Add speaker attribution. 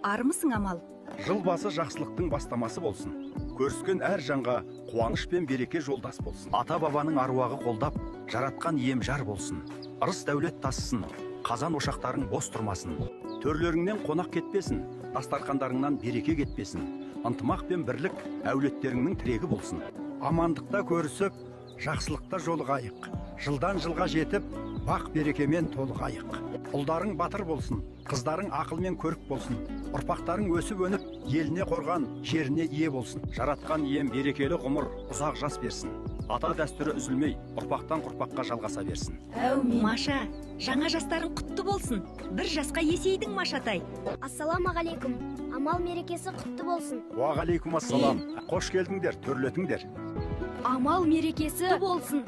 Speaker 1: армысың Амал?
Speaker 2: Жыл басы жақсылықтың бастамасы болсын. Көріскен әр жанға қуаныш пен береке жолдас болсын. Ата бабаның аруағы қолдап, жаратқан ием жар болсын. Ырыс дәулет тасысын, қазан ошақтарың бос тұрмасын. Төрлеріңнен қонақ кетпесін, дастархандарыңнан береке кетпесін. Ынтымақ пен бірлік әулеттеріңнің тірегі болсын. Амандықта көрісіп, жақсылықта жолығайық. Жылдан жылға жетіп, бақ берекемен толығайық. Ұлдарың батыр болсын, қыздарың ақылмен көрік болсын. Ұрпақтарың өсіп өніп, еліне қорған, жеріне ие болсын. Жаратқан ием берекелі ғұмыр, ұзақ жас берсін. Ата дәстүрі үзілмей, ұрпақтан құрпаққа жалғаса берсін.
Speaker 1: Әумин. Маша, жаңа жастарың құтты болсын. Бір жасқа есейдің, Машатай.
Speaker 3: Ассаламағалейкум. Амал мерекесі құтты болсын.
Speaker 2: Уағалейкум ассалам. Қош келдіңдер, төрлетіңдер.
Speaker 1: Амал мерекесі болсын.